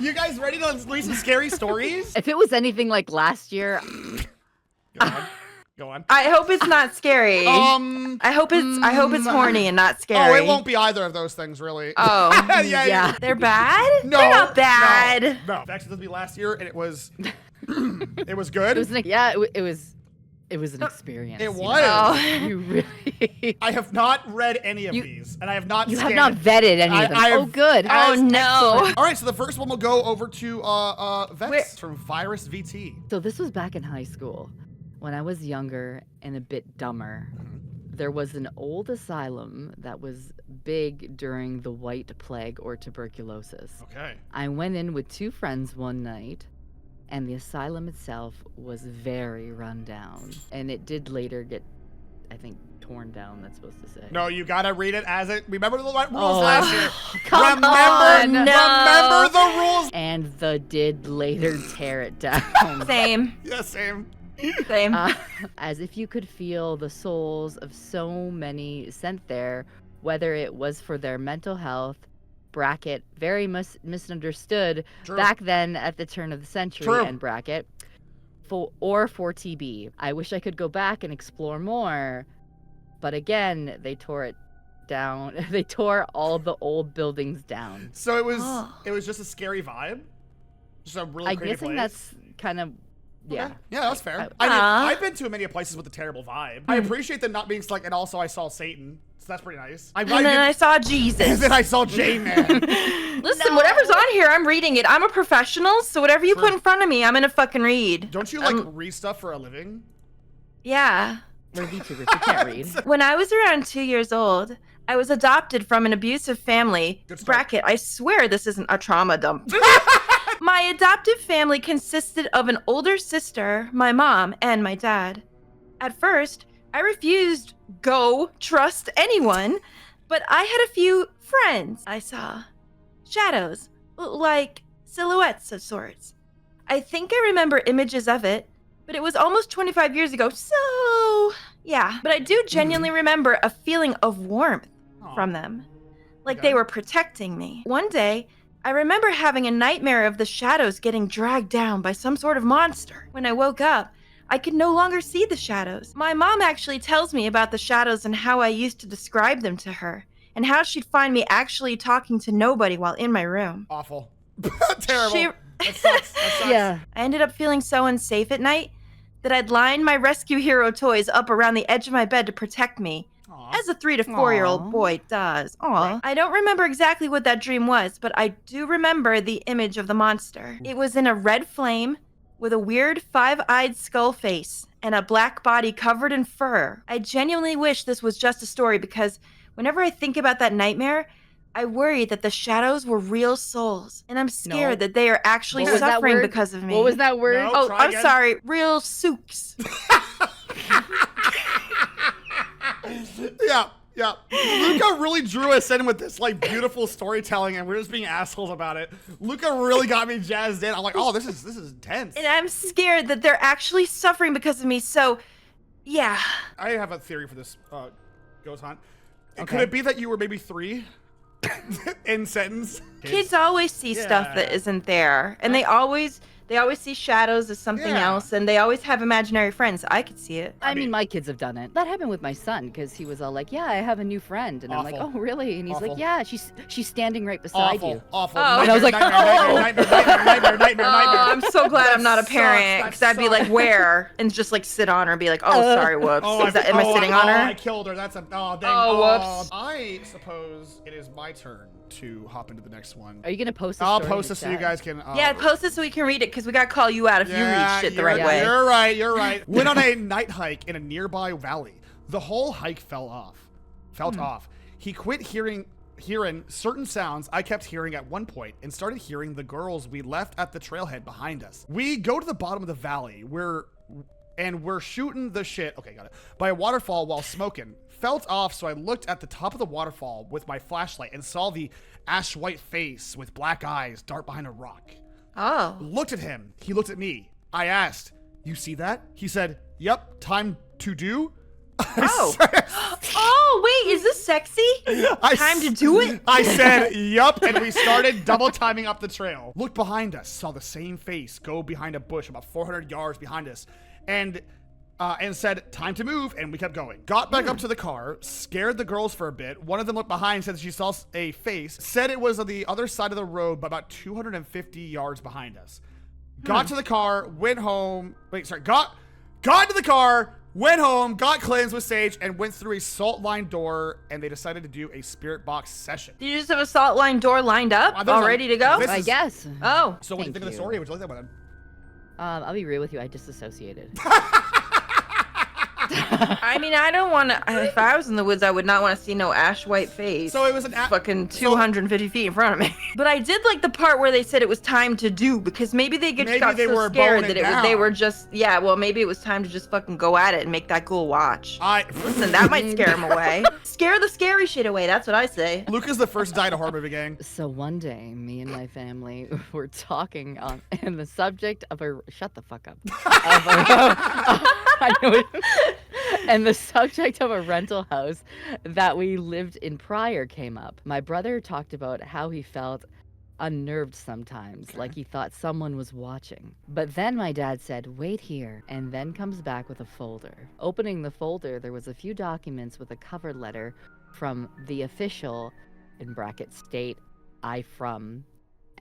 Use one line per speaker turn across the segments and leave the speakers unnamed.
You guys ready to leave some scary stories?
If it was anything like last year,
Go on.
I hope it's not scary. I hope it's horny and not scary.
Oh, it won't be either of those things, really.
Oh,
yeah.
They're bad?
No,
They're not bad.
No. Actually, this would be last year, and it was, it was good.
it was an experience.
It
you
was.
know? You really.
I have not read any of these, and I have not.
You
scanned
have not vetted any of them. Oh, good.
Oh no.
All right, so the first one will go over to Vets from Virus VT.
So this was back in high school, when I was younger and a bit dumber. There was an old asylum that was big during the White Plague or tuberculosis.
Okay.
I went in with 2 friends one night, and the asylum itself was very run down. And it did later get, I think, torn down, that's supposed to say.
No, you gotta read it as it. Remember the rules
Oh,
last year.
come
remember,
on,
remember the rules.
And the did later tear it down.
Same.
Yeah, same.
Same.
As if you could feel the souls of so many sent there, whether it was for their mental health, bracket, very misunderstood
True.
back then at the turn of the century,
True.
and bracket, or for TB. I wish I could go back and explore more, but again, they tore it down. They tore all the old buildings down.
So it was just a scary vibe. Just a really
I'm
creative
guessing
place.
that's kind of, yeah.
Okay. Yeah, that's fair.
I-
I mean, I've been to many places with a terrible vibe. I
Hmm.
appreciate them not being like, and also I saw Satan, so that's pretty nice.
And then I saw
and
Jesus.
then I saw J-Man.
Listen, whatever's on here, I'm reading it. I'm a professional, so whatever you
True.
put in front of me, I'm gonna fucking read.
Don't you like read stuff for a living?
Yeah.
We're VTubers, we can't read.
When I was around 2 years old, I was adopted from an abusive family.
Good start.
Bracket, I swear this isn't a trauma dump. My adoptive family consisted of an older sister, my mom, and my dad. At first, I refused trust anyone, but I had a few friends. I saw shadows, like silhouettes of sorts. I think I remember images of it, but it was almost 25 years ago, so yeah. But I do genuinely remember a feeling of warmth from them, like
Okay.
they were protecting me. One day, I remember having a nightmare of the shadows getting dragged down by some sort of monster. When I woke up, I could no longer see the shadows. My mom actually tells me about the shadows and how I used to describe them to her, and how she'd find me actually talking to nobody while in my room.
Awful. Terrible.
She-
That sucks. That sucks.
Yeah.
I ended up feeling so unsafe at night that I'd line my rescue hero toys up around the edge of my bed to protect me,
Aw.
as a 3 to 4-year-old
Aw.
boy does. Aw.
Right.
I don't remember exactly what that dream was, but I do remember the image of the monster. It was in a red flame with a weird 5-eyed skull face and a black body covered in fur. I genuinely wish this was just a story because whenever I think about that nightmare, I worry that the shadows were real souls, and I'm scared that they are actually
What was that
suffering
word?
because of me.
What was that word?
No.
Oh,
Try
I'm
again.
sorry. Real souks.
Yeah. Luca really drew us in with this like beautiful storytelling, and we're just being assholes about it. Luca really got me jazzed in. I'm like, oh, this is intense.
And I'm scared that they're actually suffering because of me, so yeah.
I have a theory for this ghost hunt. Could
Okay.
it be that you were maybe 3 in sentence?
Kids always see stuff that
Yeah.
isn't there. And they always see shadows as something
Yeah.
else, and they always have imaginary friends. I could see it.
I mean, my kids have done it. That happened with my son because he was all like, "Yeah, I have a new friend," and I'm like,
Awful.
"Oh, really?" And he's
Awful.
like, "Yeah, she's standing right beside
Awful,
you."
awful.
Oh.
And I was like,
Nightmare.
Oh, I'm so glad
That
I'm not a
sucks,
parent,
that
because I'd be
sucks.
like, where? And just like sit on her and be like, oh, sorry, whoops. Am I sitting on her?
I killed her. That's a dang.
Oh, whoops.
I suppose it is my turn to hop into the next one.
Are you gonna post this?
I'll
story in
post
the
this so you
chat?
guys can.
Yeah, post it so we can read it, because we got to call you out if you read shit the right way.
You're right. You're right. Went on a night hike in a nearby valley. The whole hike felt off. He quit hearing certain sounds I kept hearing at one point and started hearing the girls we left at the trailhead behind us. We go to the bottom of the valley. We're shooting the shit. Okay, got it. By a waterfall while smoking. Felt off, so I looked at the top of the waterfall with my flashlight and saw the ash white face with black eyes dart behind a rock.
Oh.
Looked at him. He looked at me. I asked, "You see that?" He said, "Yep, time to do."
Oh. Oh, wait, is this sexy? Time to do it?
I said, yup, and we started double timing up the trail. Looked behind us, saw the same face go behind a bush about 400 yards behind us, and said, time to move, and we kept going. Got back up to the car, scared the girls for a bit. One of them looked behind, said she saw a face, said it was on the other side of the road, but about 250 yards behind us. Got to the car, went home. Got to the car, went home, got cleansed with sage, and went through a salt line door, and they decided to do a spirit box session.
Did you just have a salt line door lined up, all ready to go?
I guess.
Oh.
So what do you think of the story? Would you like that one?
I'll be real with you. I disassociated.
I mean, I don't want to. If I was in the woods, I would not want to see no ash white face.
So it was an
fucking 250 feet in front of me. But I did like the part where they said it was time to do, because maybe they got so scared that they were just well, maybe it was time to just fucking go at it and make that ghoul watch. Listen, that might scare him away. Scare the scary shit away. That's what I say.
Luca's the first to die in a horror movie, gang.
So one day, me and my family were talking on and the subject of a shut the fuck up. I know it. And the subject of a rental house that we lived in prior came up. My brother talked about how he felt unnerved sometimes, like he thought someone was watching. But then my dad said, wait here, and then comes back with a folder. Opening the folder, there was a few documents with a cover letter from the official, in bracket, state I from,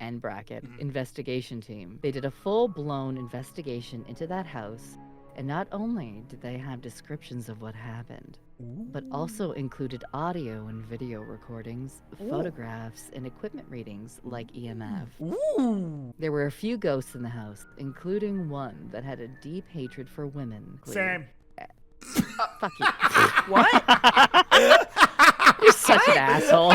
end bracket, investigation team. They did a full-blown investigation into that house. And not only did they have descriptions of what happened, but also included audio and video recordings, photographs, and equipment readings like EMF.
Ooh.
There were a few ghosts in the house, including one that had a deep hatred for women.
Same.
Fuck you.
What?
You're such an asshole.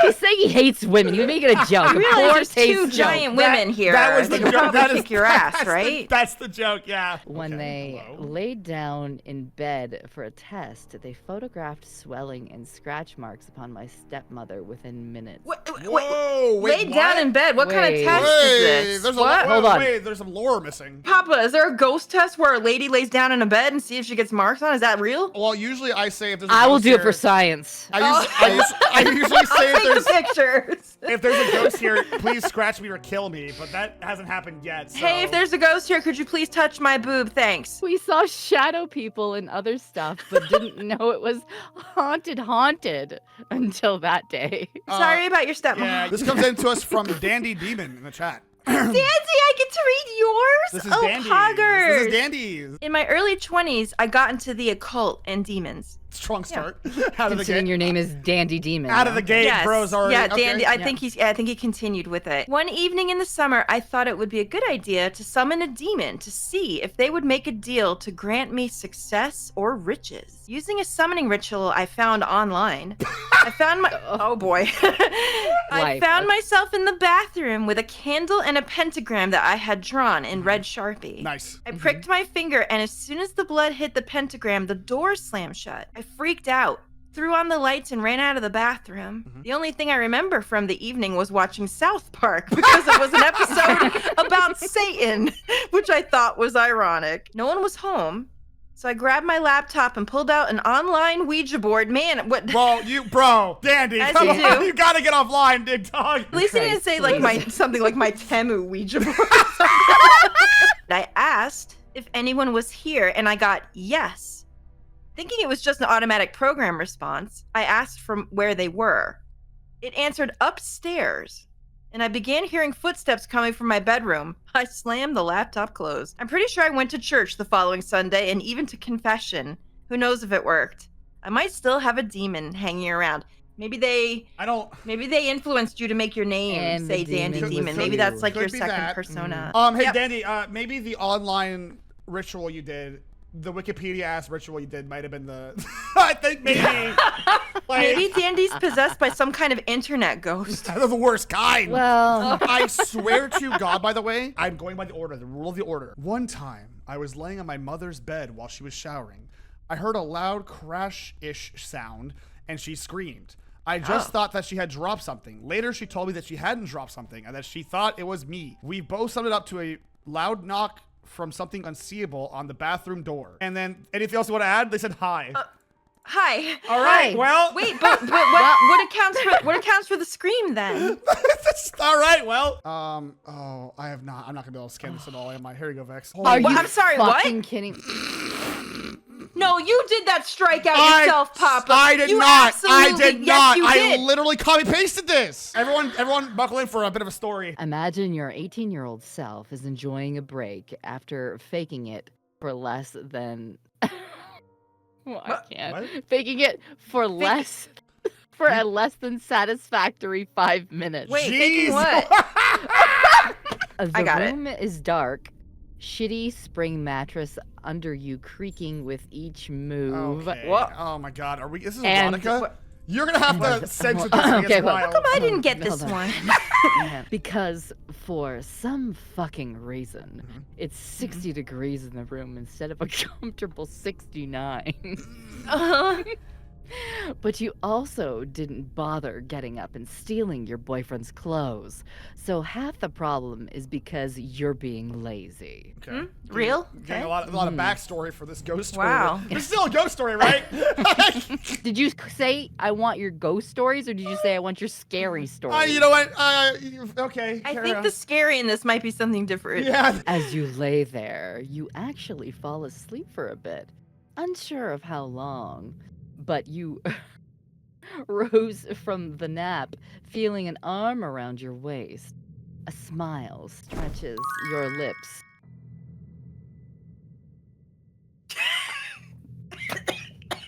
He's saying he hates women. You're making a joke.
You realize there's two giant women here.
That was the
joke.
joke.
That kick your ass, right?
That's the joke, yeah.
When they laid down in bed for a test, they photographed swelling and scratch marks upon my stepmother within minutes.
Whoa, wait,
laid down in bed? What kind of test is this?
Hold on. Wait, there's some lore missing.
Papa, is there a ghost test where a lady lays down in a bed and see if she gets marks on? Is that real?
Well, usually I say if there's
I will do it for science.
I usually say if there's
pictures.
If there's a ghost here, please scratch me or kill me, but that hasn't happened yet. So.
Hey, if there's a ghost here, could you please touch my boob? Thanks.
We saw shadow people and other stuff, but didn't know it was haunted until that day.
Sorry about your stepmom.
Yeah, this comes in to us from Dandy Demon in the chat.
Dandy, I get to read yours?
This is
Dandy.
Poggers. This is Dandy's.
In my early 20s, I got into the occult and demons.
Strong start.
Out of the gate. Your name is Dandy Demon.
Out of the gate,
yes.
bros already.
Yeah, Dandy. I think he continued with it. One evening in the summer, I thought it would be a good idea to summon a demon to see if they would make a deal to grant me success or riches. Using a summoning ritual I found online, I found I found myself in the bathroom with a candle and a pentagram that I had drawn in red Sharpie.
Nice.
I pricked my finger, and as soon as the blood hit the pentagram, the door slammed shut. I freaked out, threw on the lights, and ran out of the bathroom. The only thing I remember from the evening was watching South Park because it was an episode about Satan, which I thought was ironic. No one was home, so I grabbed my laptop and pulled out an online Ouija board. Man, what?
Bro, Dandy,
As
come
you
on,
do.
you gotta get offline, big dog.
At least he didn't say something like my Temu Ouija board. I asked if anyone was here, and I got yes. Thinking it was just an automatic program response, I asked from where they were. It answered upstairs, and I began hearing footsteps coming from my bedroom. I slammed the laptop closed. I'm pretty sure I went to church the following Sunday and even to confession. Who knows if it worked? I might still have a demon hanging around. Maybe they influenced you to make your name
And
say Dandy Demon. Maybe that's like your second persona.
Hey, Dandy, maybe the online ritual you did, the Wikipedia-ass ritual you did might have been the... I think maybe...
Maybe Dandy's possessed by some kind of internet ghost.
They're the worst kind.
Well...
I swear to God, by the way, I'm going by the order, the rule of the order. One time, I was laying on my mother's bed while she was showering. I heard a loud crash-ish sound, and she screamed. I just thought that she had dropped something. Later, she told me that she hadn't dropped something, and that she thought it was me. We both summed it up to a loud knock from something unseeable on the bathroom door. And then anything else you want to add? They said hi.
Hi.
All right.
Hi.
Well.
Wait, but what accounts for the scream then?
All right. Well. Oh, I'm not gonna be able to scan this at all, am I? Here you go, Vex. Hold
Are
on.
you
I'm sorry, what?
fucking kidding?
No, you did that strikeout yourself, Papa.
I did
You
not. I
absolutely-
did
yes,
not.
you
I
did.
literally copy pasted this. Everyone, buckle in for a bit of a story.
Imagine your 18-year-old self is enjoying a break after faking it for less than. Well, I can't.
What?
Faking it for less. For a less than satisfactory 5 minutes.
Wait,
Jeez.
thinking what?
The
I got it.
room is dark. Shitty spring mattress under you creaking with each move.
Okay.
What?
Oh my God. Are we? This is
And-
erotica. You're gonna have to censor this.
Okay,
Okay,
well-
How come I didn't get this
Hold on.
one?
Yeah, because for some fucking reason,
Mhm.
it's 60 degrees in the room instead of a comfortable 69. But you also didn't bother getting up and stealing your boyfriend's clothes. So half the problem is because you're being lazy.
Okay.
Real?
Getting
Okay.
a lot of backstory for this ghost story.
Wow.
It's still a ghost story, right?
Did you say I want your ghost stories, or did you say I want your scary stories?
You know what? Okay.
I
carry
think
on.
the scary in this might be something different.
Yeah.
As you lay there, you actually fall asleep for a bit, unsure of how long, but you rose from the nap, feeling an arm around your waist. A smile stretches your lips.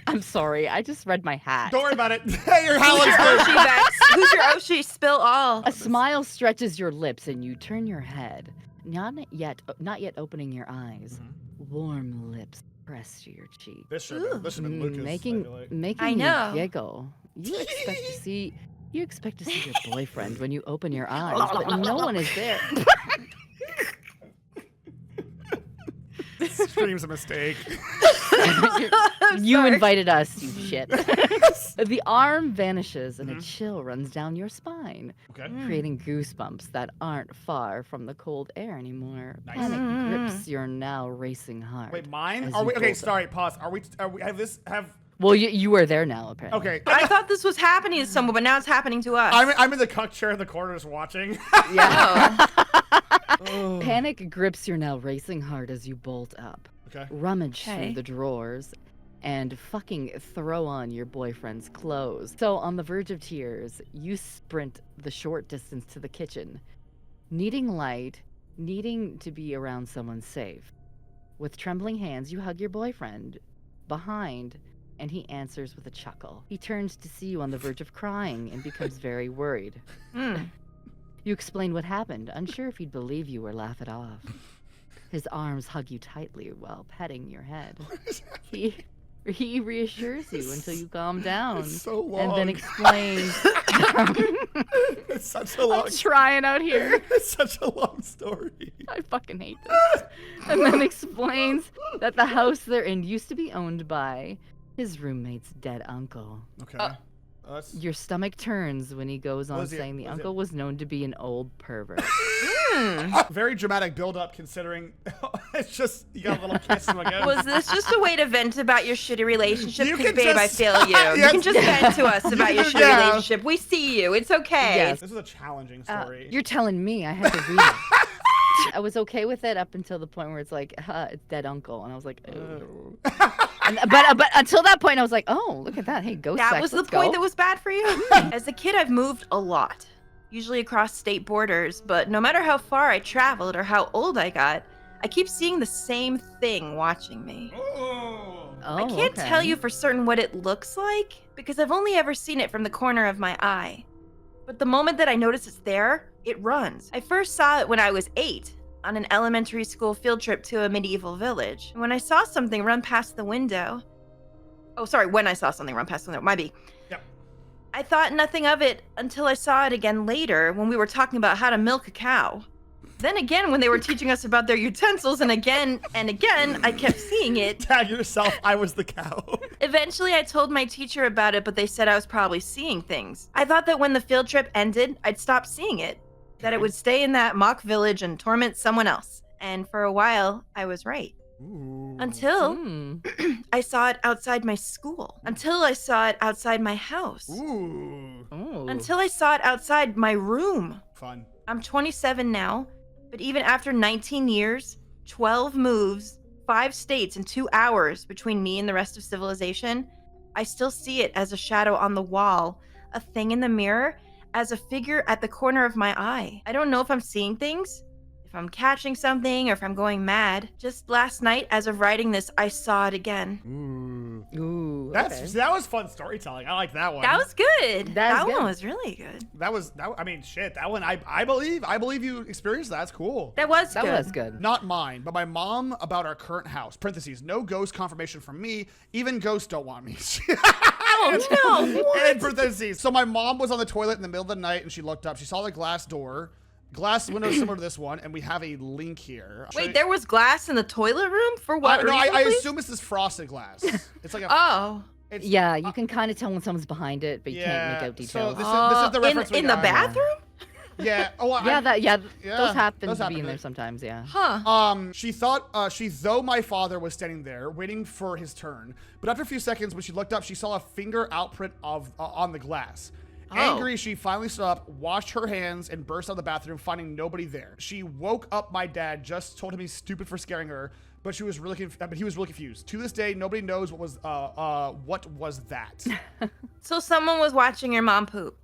I'm sorry, I just read my hat.
Don't worry about it. Your
Who's
howling's
your
good.
Oshi, Vex? Who's your Oshi? Spill all.
A smile stretches your lips and you turn your head, not yet opening your eyes. Warm lips press to your cheek.
This should have been Lucas. I
making
feel like.
making
I know.
you giggle. You expect to see your boyfriend when you open your eyes, but no one is there.
Stream's a mistake.
You
Sorry.
invited us, you shit. The arm vanishes and a
Mhm.
chill runs down your spine,
Okay.
creating goosebumps that aren't far from the cold air anymore.
Nice.
Panic
Mm.
grips your now racing heart.
Wait, mine?
As
Are
you
we okay?
bolt
Sorry, pause. Are we have?
Well, you were there now, apparently.
Okay.
I thought this was happening to someone, but now it's happening to us.
I'm in the cuck chair in the corner just watching.
Yeah.
Oh.
Panic grips your now racing heart as you bolt up.
Okay.
Rummage
Okay.
through the drawers and fucking throw on your boyfriend's clothes. So, on the verge of tears, you sprint the short distance to the kitchen, needing light, needing to be around someone safe. With trembling hands, you hug your boyfriend behind, and he answers with a chuckle. He turns to see you on the verge of crying and becomes very worried.
Mm.
You explain what happened, unsure if he'd believe you or laugh it off. His arms hug you tightly while petting your head. He reassures you until you calm down.
It's so long.
And then explains.
It's such a long.
I'm trying out here.
It's such a long story.
I fucking hate this. And then explains that the house they're in used to be owned by his roommate's dead uncle.
Okay. That's-
Your stomach turns when he goes on
Was he-
saying the
was he-
uncle was known to be an old pervert.
Very dramatic build-up, considering it's just you got a little kiss and again.
Was this just a way to vent about your shitty relationship?
You
Because,
can
babe, I
just-
feel you.
Yes.
You can just vent to us about your shitty
Yeah.
relationship. We see you. It's okay.
Yes.
This is a challenging story.
You're telling me I had to read it. I was okay with it up until the point where it's like, it's dead uncle, and I was like, oh. But until that point, I was like, oh, look at that, hey, ghost
That
sex,
was the
let's
point
go.
that was bad for you? As a kid, I've moved a lot, usually across state borders, but no matter how far I traveled or how old I got, I keep seeing the same thing watching me.
Oh.
Oh,
I can't
okay.
tell you for certain what it looks like because I've only ever seen it from the corner of my eye. But the moment that I notice it's there, it runs. I first saw it when I was 8 on an elementary school field trip to a medieval village. When I saw something run past the window. Oh, sorry, when I saw something run past the window, might be.
Yep.
I thought nothing of it until I saw it again later when we were talking about how to milk a cow. Then again, when they were teaching us about their utensils, and again, I kept seeing it.
Tag yourself. I was the cow.
Eventually, I told my teacher about it, but they said I was probably seeing things. I thought that when the field trip ended, I'd stop seeing it, that it would stay in that mock village and torment someone else. And for a while, I was right.
Ooh.
Until
Hmm.
I saw it outside my school. Until I saw it outside my house.
Ooh.
Ooh.
Until I saw it outside my room.
Fun.
I'm 27 now, but even after 19 years, 12 moves, 5 states, and 2 hours between me and the rest of civilization, I still see it as a shadow on the wall, a thing in the mirror, as a figure at the corner of my eye. I don't know if I'm seeing things, if I'm catching something, or if I'm going mad. Just last night, as of writing this, I saw it again.
Ooh.
That was fun storytelling. I like that one.
That was good. That
good.
one was really good.
I mean, shit. That one. I believe you experienced that. That's cool.
That was
That
good.
was good.
Not mine, but my mom about our current house. Parentheses. No ghost confirmation from me. Even ghosts don't want me.
Oh, no. What?
In parentheses. So my mom was on the toilet in the middle of the night and she looked up. She saw the glass door. Glass window similar to this one, and we have a link here.
Wait, there was glass in the toilet room? For what reason,
I
please?
assume it's this frosted glass. It's like a.
Oh.
It's,
Yeah, you can kind of tell when someone's behind it, but you can't make out
So
details.
this is the reference we
in the
got.
bathroom?
Yeah. Oh,
yeah,
yeah,
those happen
those
to
happen
be in
to
there
me.
sometimes. Yeah.
Huh.
She thought though my father was standing there waiting for his turn, but after a few seconds, when she looked up, she saw a finger outprint of on the glass.
Oh.
Angry, she finally stood up, washed her hands, and burst out of the bathroom, finding nobody there. She woke up my dad, just told him he's stupid for scaring her, but he was really confused. To this day, nobody knows what was that.
So someone was watching your mom poop.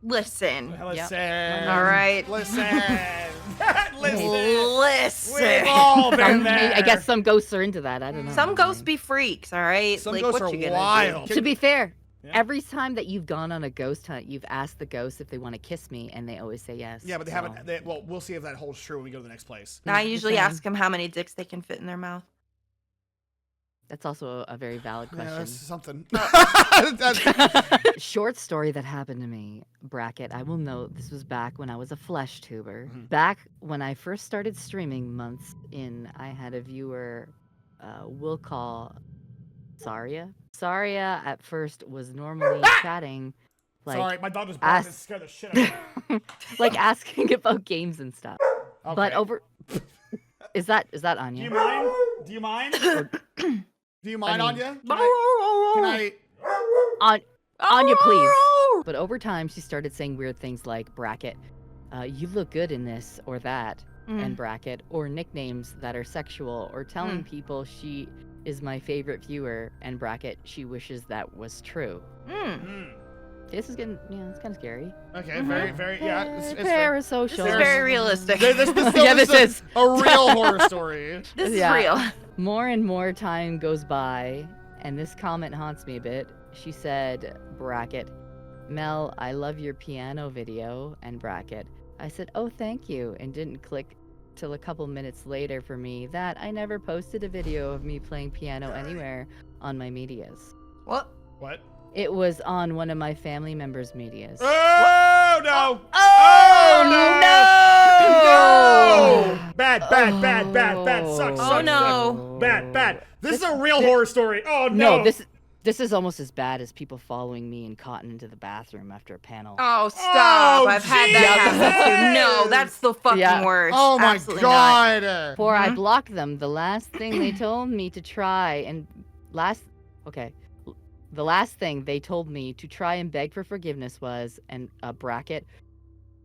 Listen.
Listen.
All right.
Listen. Listen.
Listen.
We've all been there.
I guess some ghosts are into that. I don't know.
Some ghosts be freaks, all right?
Some
like,
ghosts
what
are
you gonna
wild.
do?
To be fair,
Yeah.
every time that you've gone on a ghost hunt, you've asked the ghost if they want to kiss me, and they always say yes.
Yeah, but they
so-
haven't. Well, we'll see if that holds true when we go to the next place.
I
Just
usually
saying.
ask them how many dicks they can fit in their mouth.
That's also a very valid
Yeah,
question.
that's something. That's-
Short story that happened to me, bracket. I will note this was back when I was a flesh tuber.
Mhm.
Back when I first started streaming months in, I had a viewer, we'll call Saria. Saria at first was normally chatting, like,
Sorry, my dog just barked and
ask-
scared the shit out of me.
like asking about games and stuff. But
Okay.
over, is that
Do
Anya?
you mind? Do you mind? Do you mind,
mean-
Anya? Can I?
Anya, please. But over time, she started saying weird things like bracket, you look good in this or that, and bracket, or nicknames that are sexual, or telling people she is my favorite viewer, and bracket, she wishes that was true. This is getting, it's kind of scary.
Okay, very, very, yeah. It's
Parasocial.
This is very realistic.
This
Yeah, this is.
a real horror story.
This is
Yeah.
real.
More and more time goes by, and this comment haunts me a bit. She said, bracket, Mel, I love your piano video, and bracket. I said, oh, thank you, and didn't click till a couple minutes later for me that I never posted a video of me playing piano anywhere on my medias.
What?
What?
It was on one of my family members' medias.
Oh no!
Oh,
No! Bad. Sucks.
Oh,
sucks,
no.
sucks. Bad. This is a real horror story. Oh no!
No, this is almost as bad as people following me and Cotton into the bathroom after a panel.
Oh, stop.
Oh,
I've had that happen too. No, that's the fucking
Yeah.
worst.
Oh my
Absolutely not.
god!
Before I blocked them, the last thing they told me to try and the last thing they told me to try and beg for forgiveness was, and a bracket,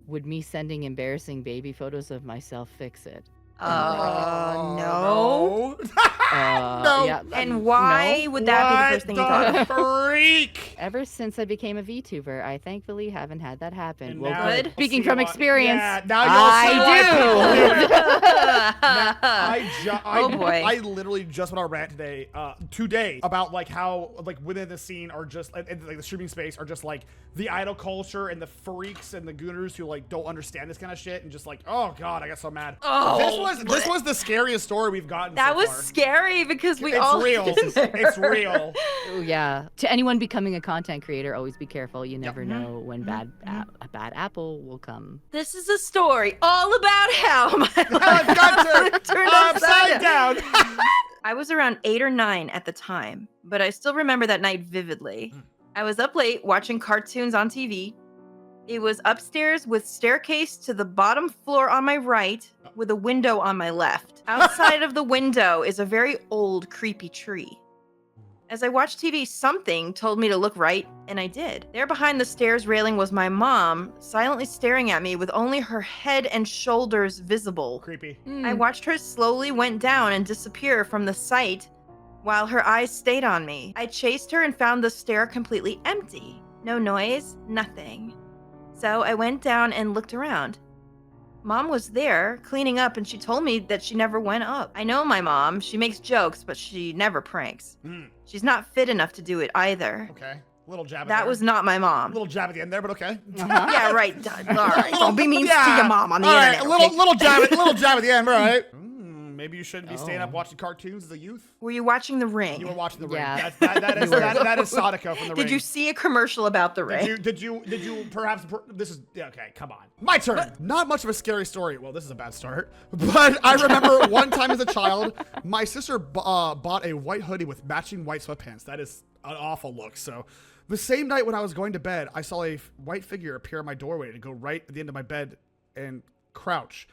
would me sending embarrassing baby photos of myself fix it?
No.
No.
Yeah,
And why would that be the first thing you thought of?
freak?
Ever since I became a VTuber, I thankfully haven't had that happen.
And
Well,
now
good.
you'll
Speaking
see
from
why-
experience,
Yeah, now you'll see why people do it.
Oh, boy.
I literally just went on a rant today about like how like women in the scene are just in like the streaming space are just like the idol culture and the freaks and the gooners who like don't understand this kind of shit and just like, oh god, I got so mad.
Oh,
this was the scariest story we've gotten.
That
so
was
far.
scary because we
It's
all
real.
been there.
It's real.
oh, yeah. To anyone becoming a content creator, always be careful. You never
Mm-hmm.
know when a bad apple will come.
This is a story all about how my
I've
life
got
turned
upside down.
I was around 8 or 9 at the time, but I still remember that night vividly. I was up late watching cartoons on TV. It was upstairs with staircase to the bottom floor on my right with a window on my left. Outside of the window is a very old, creepy tree. As I watched TV, something told me to look right, and I did. There behind the stairs railing was my mom, silently staring at me with only her head and shoulders visible.
Creepy.
I watched her slowly went down and disappear from the sight while her eyes stayed on me. I chased her and found the stair completely empty. No noise, nothing. So I went down and looked around. Mom was there, cleaning up, and she told me that she never went up. I know my mom. She makes jokes, but she never pranks. She's not fit enough to do it either.
Okay. Little jab at
That was not my mom.
Little jab at the end there, but okay.
Yeah, right. All right. Don't be mean to your mom on the internet.
All right,
okay?
little jab at the end, all right. Maybe you shouldn't be staying up watching cartoons as a youth.
Were you watching The Ring?
You were watching The Ring.
Yeah.
That is Sadako from The Ring.
Did you see a commercial about The Ring?
Did you perhaps, this is, okay, come on. My turn. Not much of a scary story. Well, this is a bad start. But I remember one time as a child, my sister bought a white hoodie with matching white sweatpants. That is an awful look. So the same night when I was going to bed, I saw a white figure appear in my doorway to go right at the end of my bed and crouch.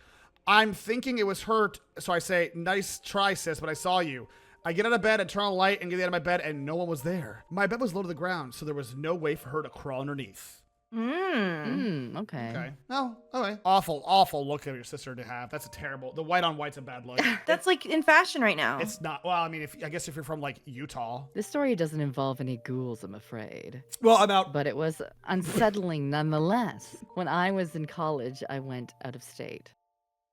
I'm thinking it was her, so I say, nice try, sis, but I saw you. I get out of bed and turn on the light and get out of my bed, and no one was there. My bed was low to the ground, so there was no way for her to crawl underneath.
Okay.
Okay. Oh, okay. Awful look of your sister to have. That's a terrible, the white on white's a bad look.
That's like in fashion right now.
It's not, well, I mean, I guess if you're from like Utah.
This story doesn't involve any ghouls, I'm afraid.
Well, I'm out.
But it was unsettling nonetheless. When I was in college, I went out of state.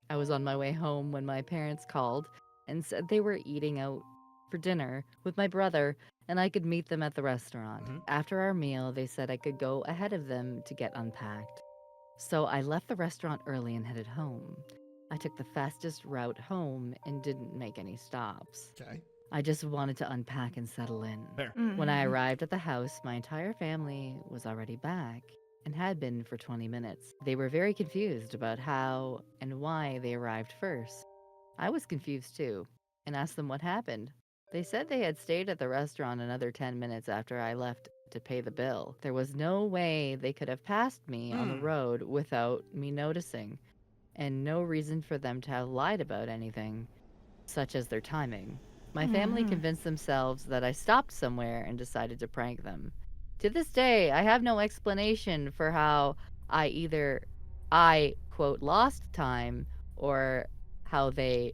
I was on my way home when my parents called and said they were eating out for dinner with my brother and I could meet them at the restaurant. After our meal, they said I could go ahead of them to get unpacked. So I left the restaurant early and headed home. I took the fastest route home and didn't make any stops.
Okay.
I just wanted to unpack and settle in.
Fair.
When I arrived at the house, my entire family was already back and had been for 20 minutes. They were very confused about how and why they arrived first. I was confused too and asked them what happened. They said they had stayed at the restaurant another 10 minutes after I left to pay the bill. There was no way they could have passed me on the road without me noticing, and no reason for them to have lied about anything, such as their timing. My family convinced themselves that I stopped somewhere and decided to prank them. To this day, I have no explanation for how I, quote, lost time or how they,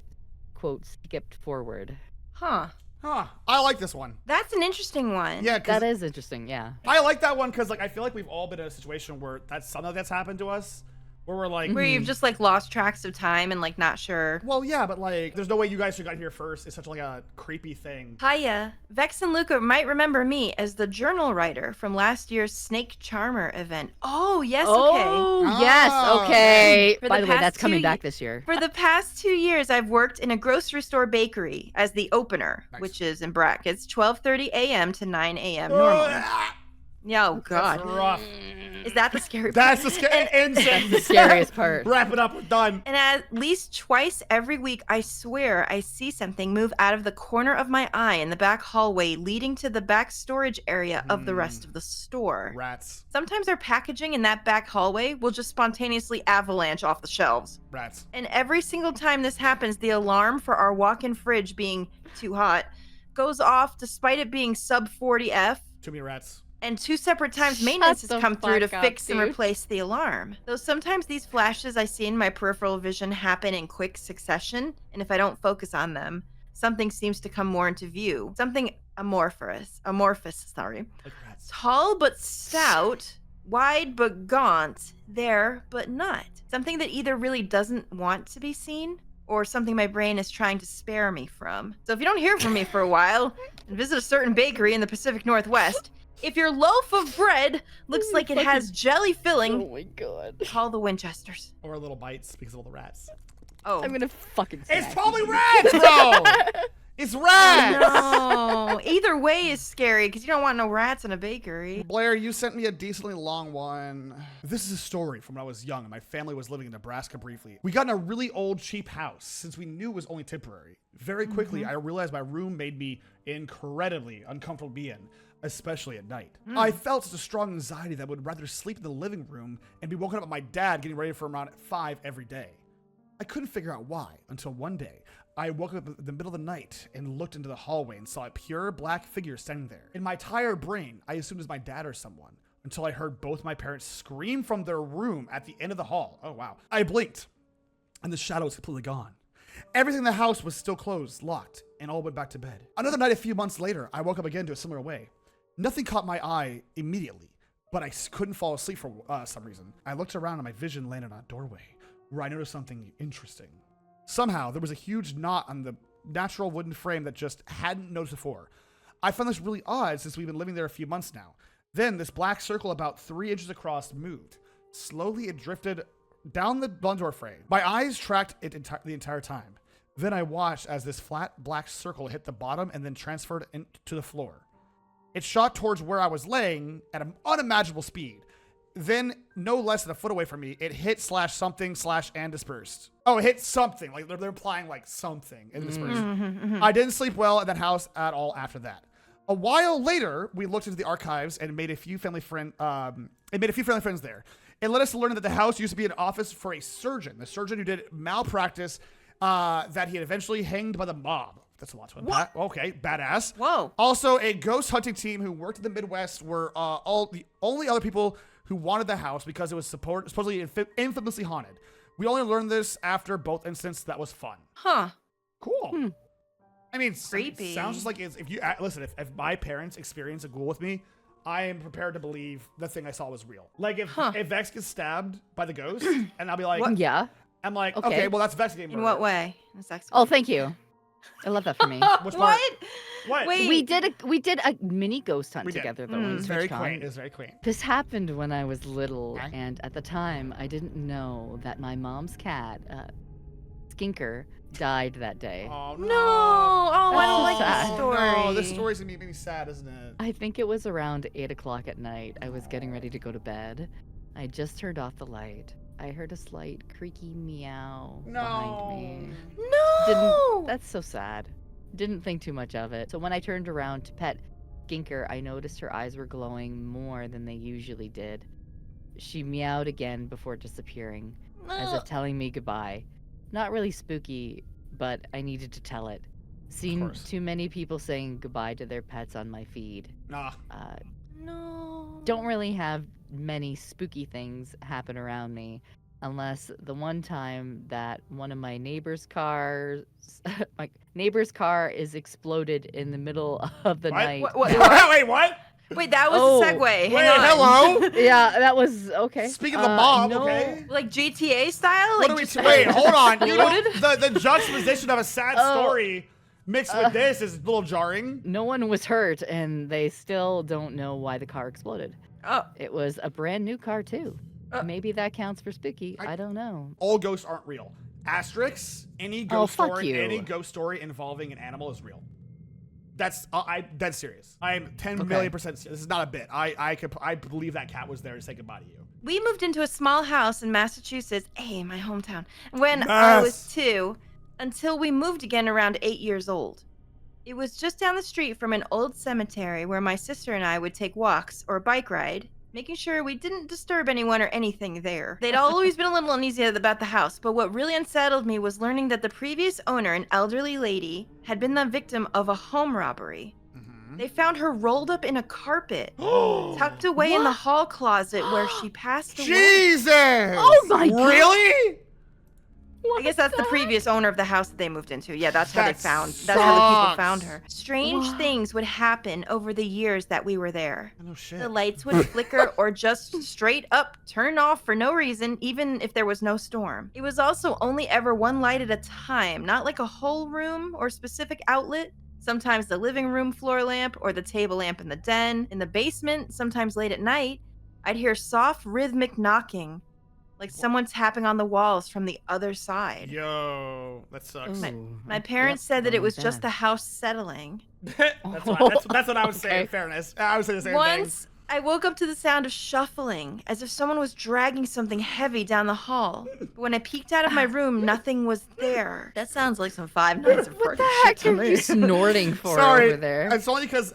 quote, skipped forward.
Huh.
I like this one.
That's an interesting one.
Yeah,
That is interesting, yeah.
I like that one because like I feel like we've all been in a situation where that's something that's happened to us. Where we're like,
Where you've just like lost tracks of time and like not sure.
well, yeah, but like, there's no way you guys should have got here first. It's such like a creepy thing.
Hiya. Vex and Luca might remember me as the journal writer from last year's Snake Charmer event. Oh, yes, okay.
Oh, yes, okay.
For
By
the
the way,
past
that's coming
2
back this year.
For the past 2 years, I've worked in a grocery store bakery as the opener,
Nice.
which is in brackets 12:30 a.m. to 9 a.m. normally. Yeah, oh, God.
That's rough.
Is that the scary part?
That's the insane.
The scariest part.
Wrap it up. We're done.
And at least twice every week, I swear I see something move out of the corner of my eye in the back hallway leading to the back storage area of the rest of the store.
Rats.
Sometimes our packaging in that back hallway will just spontaneously avalanche off the shelves.
Rats.
And every single time this happens, the alarm for our walk-in fridge being too hot goes off despite it being sub 40F.
Too many rats.
And 2 separate times maintenance has
the
come through to
fuck up,
fix and
dude.
replace the alarm. Though sometimes these flashes I see in my peripheral vision happen in quick succession, and if I don't focus on them, something seems to come more into view. Something amorphous, sorry.
Like rats.
Tall but stout, wide but gaunt, there but not. Something that either really doesn't want to be seen, or something my brain is trying to spare me from. So if you don't hear from me for a while, and visit a certain bakery in the Pacific Northwest, if your loaf of bread looks like it has jelly filling,
Oh my god.
call the Winchesters.
Or little bites because of all the rats.
Oh.
I'm gonna fucking
It's
smack
probably
you.
rats, bro. It's rats.
No. Either way is scary because you don't want no rats in a bakery.
Blair, you sent me a decently long one. This is a story from when I was young and my family was living in Nebraska briefly. We got in a really old, cheap house since we knew it was only temporary. Very quickly, I realized my room made me incredibly uncomfortable to be in. especially at night. I felt such a strong anxiety that I would rather sleep in the living room and be woken up by my dad getting ready for around 5 every day. I couldn't figure out why until one day I woke up in the middle of the night and looked into the hallway and saw a pure black figure standing there. In my tired brain, I assumed it was my dad or someone until I heard both my parents scream from their room at the end of the hall. Oh, wow. I blinked and the shadow was completely gone. Everything in the house was still closed, locked, and all went back to bed. Another night a few months later, I woke up again to a similar way. Nothing caught my eye immediately, but I couldn't fall asleep for some reason. I looked around and my vision landed on a doorway where I noticed something interesting. Somehow, there was a huge knot on the natural wooden frame that just hadn't noticed before. I found this really odd since we've been living there a few months now. Then this black circle about 3 inches across moved. Slowly it drifted down the door frame. My eyes tracked it the entire time. Then I watched as this flat black circle hit the bottom and then transferred into the floor. It shot towards where I was laying at an unimaginable speed. Then, no less than a foot away from me, it hit /something and dispersed. Oh, it hit something. Like they're implying like something and dispersed. I didn't sleep well at that house at all after that. A while later, we looked into the archives and made a few family friends there. It led us to learn that the house used to be an office for a surgeon. The surgeon who did malpractice that he had eventually hanged by the mob. That's a lot to unpack. Okay, badass.
Whoa.
Also, a ghost hunting team who worked in the Midwest were all the only other people who wanted the house because it was supposedly infamously haunted. We only learned this after both incidents. That was fun.
Huh.
Cool. I mean,
Creepy.
Sounds just like if you listen. If my parents experience a ghoul with me, I am prepared to believe the thing I saw was real. Like if Vex gets stabbed by the ghost, and I'll be like,
Yeah.
I'm like, okay, well that's Vex getting murdered.
In what way?
Oh, thank you. I love that for me.
Which part? What?
Wait.
We did a mini ghost hunt
We did.
together though. in
It's very
TwitchCon.
quaint. It's very quaint.
This happened when I was little,
Okay.
and at the time, I didn't know that my mom's cat, Skinker, died that day.
Oh
No. Oh, I don't like
sad.
this story.
No, this story's gonna make me sad, isn't it?
I think it was around 8 o'clock at night. I was getting ready to go to bed. I just turned off the light. I heard a slight creaky meow behind me.
No.
That's so sad. Didn't think too much of it. So when I turned around to pet Skinker, I noticed her eyes were glowing more than they usually did. She meowed again before disappearing, as if telling me goodbye. Not really spooky, but I needed to tell it. Seen
course.
too many people saying goodbye to their pets on my feed.
Nah.
No.
Don't really have many spooky things happen around me, unless the one time that one of my neighbor's cars, my neighbor's car is exploded in the middle of the
What?
night.
Wait, what?
Wait, that was
Oh.
a segue. Hang
Wait,
on.
hello.
Yeah, that was okay.
Speaking of the mob,
no.
okay.
Like GTA style?
What
Like
are we?
just
Wait, hold on. You know,
exploded?
the juxtaposition of a sad story mixed with this is a little jarring.
No one was hurt, and they still don't know why the car exploded.
Oh.
It was a brand new car too. Maybe that counts for spooky. I don't know.
All ghosts aren't real. Asterisks. Any
Oh,
ghost
fuck
story,
you.
any ghost story involving an animal is real. That's dead serious. I am 10 million % serious. This is not a bit. I believe that cat was there to say goodbye to you.
We moved into a small house in Massachusetts, my hometown, when I was 2, until we moved again around 8 years old. It was just down the street from an old cemetery where my sister and I would take walks or a bike ride, making sure we didn't disturb anyone or anything there. They'd always been a little uneasy about the house, but what really unsettled me was learning that the previous owner, an elderly lady, had been the victim of a home robbery. They found her rolled up in a carpet, tucked away in the hall closet where she passed away.
Jesus!
Oh my God.
Really?
I guess that's the previous owner of the house that they moved into. Yeah, that's how
That
that's how the people
sucks.
found her. Strange things would happen over the years that we were there.
No shit.
The lights would flicker or just straight up turn off for no reason, even if there was no storm. It was also only ever one light at a time, not like a whole room or specific outlet. Sometimes the living room floor lamp or the table lamp in the den. In the basement, sometimes late at night, I'd hear soft rhythmic knocking, like someone tapping on the walls from the other side.
Yo, that sucks.
My parents said that it was just the house settling.
That's what I was saying.
Okay.
In fairness, I was saying the same
Once I woke up to the sound of shuffling, as if someone was dragging something heavy down the hall. But when I peeked out of my room, nothing was there. That sounds like some Five Nights at
What
Freddy's
the
shit
heck
to
are
me.
you snorting for
Sorry,
over there?
it's only because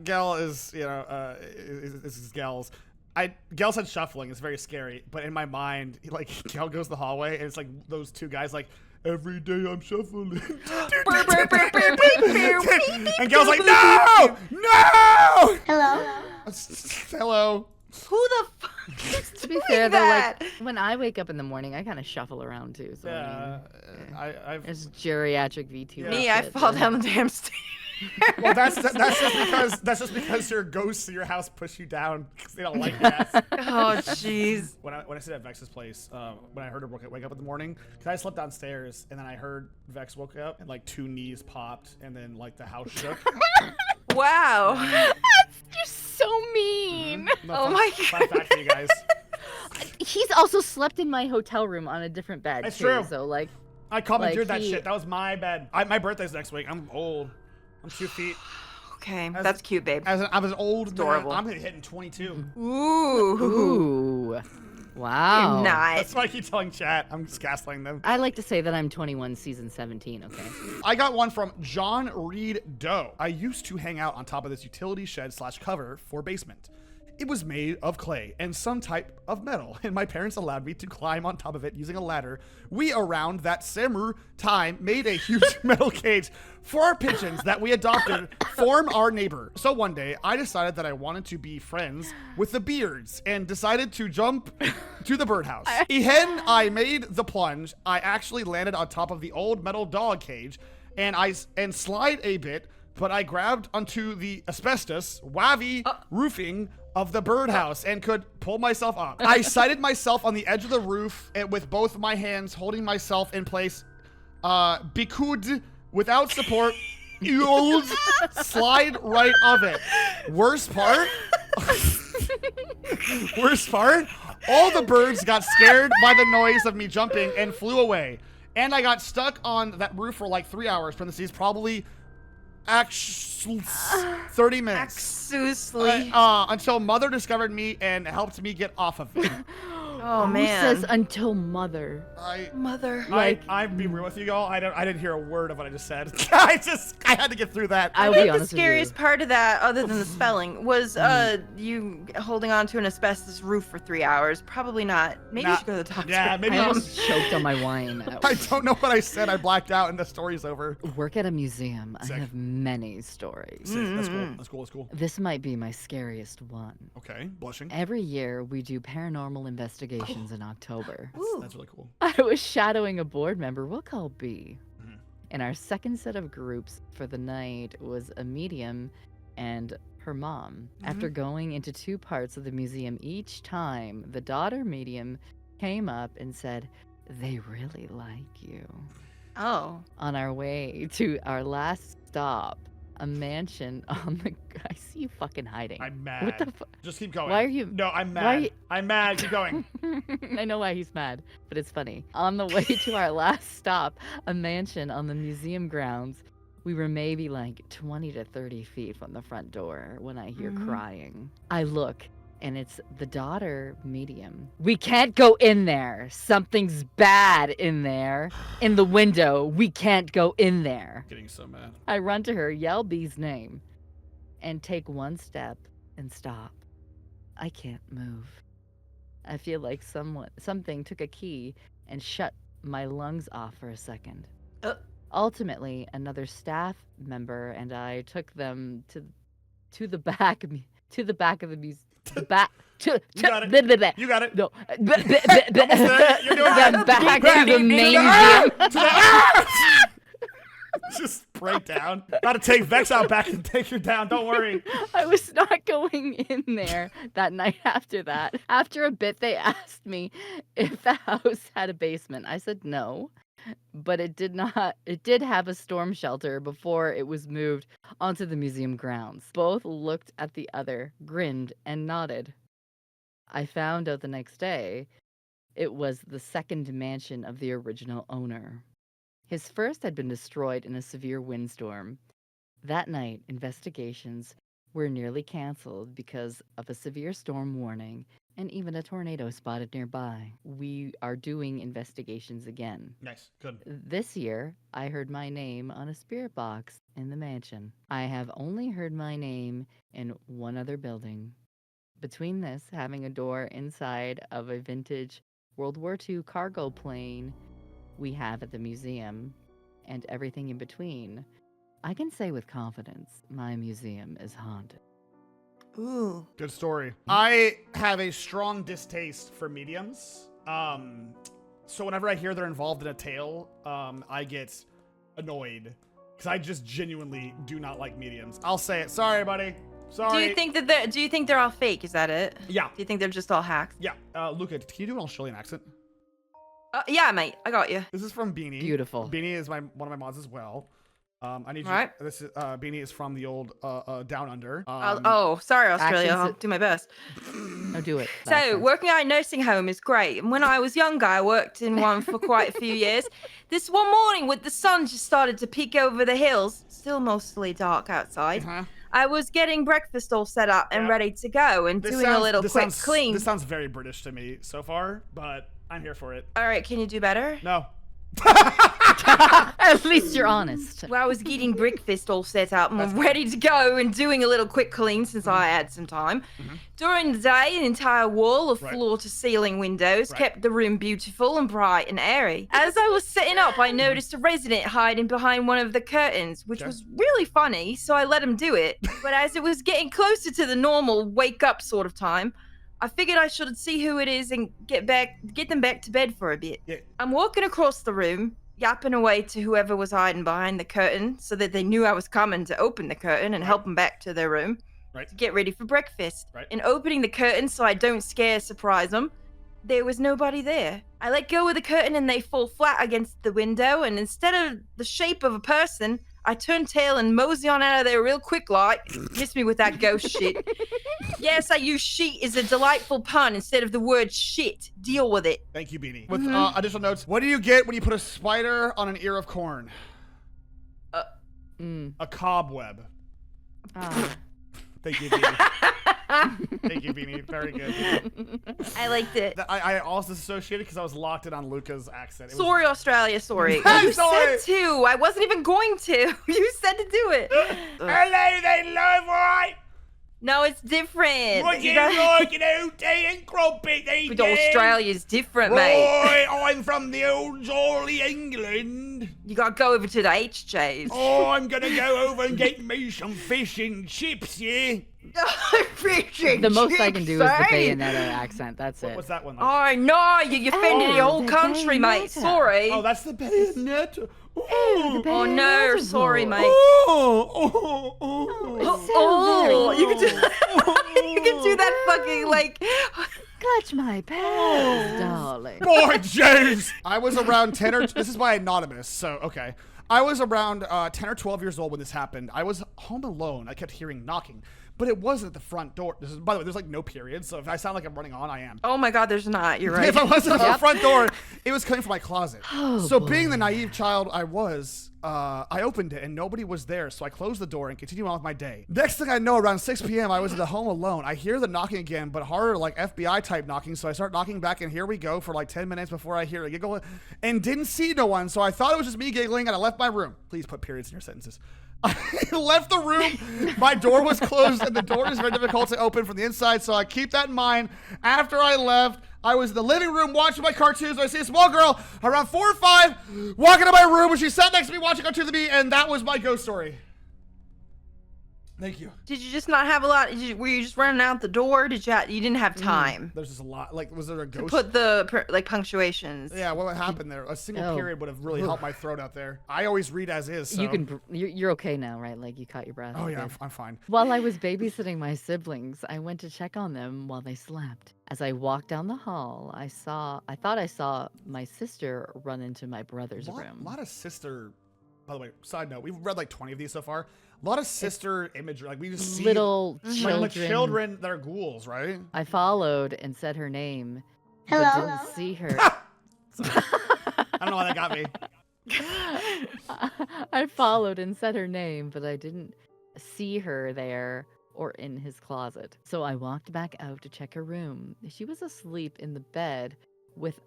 Gel is, is Gel's. Gel said shuffling. It's very scary, but in my mind, like Gel goes the hallway, and it's like those two guys, like every day I'm shuffling, and Gel's like, no, hello.
Who the fuck is
To be
doing
fair,
that?
though, like when I wake up in the morning, I kind of shuffle around too. So
I've
it's geriatric V2.
Yeah.
Me, I fall down the damn stairs.
well, that's just because your ghosts in your house push you down because they don't like that.
Oh, jeez.
When I stayed at Vex's place, when I heard her wake up in the morning, because I slept downstairs and then I heard Vex woke up and like two knees popped and then like the house shook.
Wow.
You're so mean.
No,
Oh
fun-
my
fun fact for you guys.
He's also slept in my hotel room on a different bed.
That's
too,
true.
So like,
I commandeered
Like,
that
he-
shit. That was my bed. My birthday's next week. I'm old. I'm 2 feet.
Okay, that's cute, babe.
I'm as old.
Adorable.
I'm hitting 22.
Ooh.
ooh, wow.
You're not.
That's why I keep telling chat. I'm just gaslighting them.
I like to say that I'm 21, season 17. Okay.
I got one from John Reed Doe. I used to hang out on top of this utility shed / cover for basement. It was made of clay and some type of metal, and my parents allowed me to climb on top of it using a ladder. We, around that summer time, made a huge metal cage for our pigeons that we adopted from our neighbor. So one day, I decided that I wanted to be friends with the Beards and decided to jump to the birdhouse. When I made the plunge, I actually landed on top of the old metal dog cage and slide a bit, but I grabbed onto the asbestos, wavy roofing of the birdhouse and could pull myself up. I sighted myself on the edge of the roof and with both my hands holding myself in place. Because without support, you'll slide right of it. Worst part, all the birds got scared by the noise of me jumping and flew away. And I got stuck on that roof for like 3 hours, parentheses, probably 30 minutes. Until mother discovered me and helped me get off of it.
Oh,
Who
man.
says until mother?
Mother.
I'd be real with you, y'all. I didn't hear a word of what I just said. I had to get through that.
I
I
will be
think the
honest with you.
scariest part of that, other than the spelling, was you holding on to an asbestos roof for 3 hours. Probably not. Maybe you should go to the doctor.
Yeah, maybe
I
I
almost choked on my wine.
I don't know what I said. I blacked out and the story's over.
Work at a museum.
Sick.
I have many stories.
Sick. That's cool.
This might be my scariest one.
Okay, blushing.
Every year, we do paranormal investigations in October.
That's really cool.
I was shadowing a board member we'll call B.
Mhm.
And our second set of groups for the night was a medium and her mom. After going into 2 parts of the museum each time, the daughter medium came up and said, "They really like you."
Oh.
On our way to our last stop, a mansion on the... I see you fucking hiding.
I'm mad.
What the fuck?
Just keep going.
Why are you...
No, I'm mad.
Why are you-
I'm mad. Keep going.
I know why he's mad, but it's funny. On the way to our last stop, a mansion on the museum grounds, we were maybe like 20 to 30 feet from the front door when I hear crying. I look, and it's the daughter medium. "We can't go in there. Something's bad in there. In the window. We can't go in there."
Getting so mad.
I run to her, yell B's name, and take 1 step and stop. I can't move. I feel like something took a key and shut my lungs off for a second. Ultimately, another staff member and I took them to the back of the museum.
You got it. You got it.
No.
there. You're doing
The
it.
back of the main gym.
Just break down. Gotta take Vex out back and take her down. Don't worry.
I was not going in there that night after that. After a bit, they asked me if the house had a basement. I said no, but it did not. It did have a storm shelter before it was moved onto the museum grounds. Both looked at the other, grinned, and nodded. I found out the next day it was the second mansion of the original owner. His first had been destroyed in a severe windstorm. That night, investigations were nearly canceled because of a severe storm warning and even a tornado spotted nearby. We are doing investigations again.
Nice. Good.
This year, I heard my name on a spirit box in the mansion. I have only heard my name in one other building. Between this, having a door inside of a vintage World War II cargo plane we have at the museum, and everything in between, I can say with confidence my museum is haunted.
Ooh.
Good story. I have a strong distaste for mediums. So whenever I hear they're involved in a tale, I get annoyed because I just genuinely do not like mediums. I'll say it. Sorry, buddy. Sorry.
Do you think they're all fake? Is that it?
Yeah.
Do you think they're just all hacks?
Yeah. Luca, can you do an Australian accent?
Yeah, mate. I got you.
This is from Beanie.
Beautiful.
Beanie is one of my mods as well. I need you.
Right.
This is Beanie is from the old Down Under.
Sorry, Australia.
accents-
I'll do my best.
No, do it.
So, working at a nursing home is great. And when I was younger, I worked in one for quite a few years. This one morning, with the sun just started to peek over the hills, still mostly dark outside,
Uh-huh.
I was getting breakfast all set up and
Yep.
ready to go and doing a little quick clean.
This sounds very British to me so far, but I'm here for it.
All right, can you do better?
No.
At least you're honest.
Well, I was getting breakfast all set up and ready to go and doing a little quick clean since I had some time. During the day, an entire wall of
Right.
floor-to-ceiling windows
Right.
kept the room beautiful and bright and airy. As I was setting up, I noticed a resident hiding behind one of the curtains, which
Okay.
was really funny, so I let him do it. But as it was getting closer to the normal wake-up sort of time, I figured I should see who it is and get them back to bed for a bit.
Yeah.
I'm walking across the room, yapping away to whoever was hiding behind the curtain so that they knew I was coming to open the curtain and help them back to their room
Right.
to get ready for breakfast.
Right.
In opening the curtain so I don't surprise them, there was nobody there. I let go of the curtain and they fall flat against the window, and instead of the shape of a person, I turn tail and mosey on out of there real quick like. Miss me with that ghost shit. Yes, I use sheet as a delightful pun instead of the word shit. Deal with it.
Thank you, Beanie. With additional notes, what do you get when you put a spider on an ear of corn? A cobweb.
Ah.
Thank you, Beanie. Thank you, Beanie. Very good.
I liked it.
I also associated because I was locked in on Luca's accent. It was-
Sorry, Australia, sorry.
I'm
You
sorry.
said to. I wasn't even going to. You said to do it.
Hello there, love, right?
No, it's different.
What
You
you
got-
like an old tea and crumpet eating?
But Australia's different, mate.
Right, I'm from the old jolly England.
You gotta go over to the HJs.
Oh, I'm gonna go over and get me some fish and chips, yeah?
The most I can do is the Bayonetta accent. That's it.
What's that one like?
Oh, no, you offended the whole
the
country, mate.
Bayonetta.
Sorry.
Oh, that's the bayonet.
Oh, the
Oh, no,
Bayonetta
sorry,
bowl.
mate.
Oh,
Oh, you can do
very
you can do that fucking like.
Clutch my pearls, darling.
Boy, James! I was around 10 or... This is by Anonymous, so, okay. I was around 10 or 12 years old when this happened. I was home alone. I kept hearing knocking, but it wasn't at the front door. This is, by the way, there's like no period, so if I sound like I'm running on, I am.
Oh my God, there's not. You're right.
If I wasn't at the front door, it was coming from my closet.
Oh,
So being the naive child I was, I opened it and nobody was there. So I closed the door and continued on with my day. Next thing I know, around 6 p.m., I was at the home alone. I hear the knocking again, but harder, like FBI type knocking. So I start knocking back, and here we go for like 10 minutes before I hear a giggle and didn't see no one. So I thought it was just me giggling, and I left my room. Please put periods in your sentences. I left the room. My door was closed, and the door is very difficult to open from the inside. So I keep that in mind. After I left, I was in the living room watching my cartoons. I see a small girl around 4 or 5 walking to my room, and she sat next to me watching cartoons with me, and that was my ghost story. Thank you.
Did you just not have a lot? Were you just running out the door? You didn't have time
There's just a lot. Like, was there a
to
ghost?
put the like punctuations?
Yeah, what would happen there? A single
Oh.
period would have really helped my throat out there. I always read as is. So.
You can. You're okay now, right? Like you caught your breath.
Oh yeah,
Okay.
I'm fine.
While I was babysitting my siblings, I went to check on them while they slept. As I walked down the hall, I thought I saw my sister run into my brother's room.
A lot of sister. By the way, side note, we've read like 20 of these so far. A lot of sister imagery. Like we just see
Little
like
children.
children that are ghouls, right?
I followed and said her name,
Hello.
but didn't see her.
Sorry. I don't know why that got me.
I followed and said her name, but I didn't see her there or in his closet. So I walked back out to check her room. She was asleep in the bed without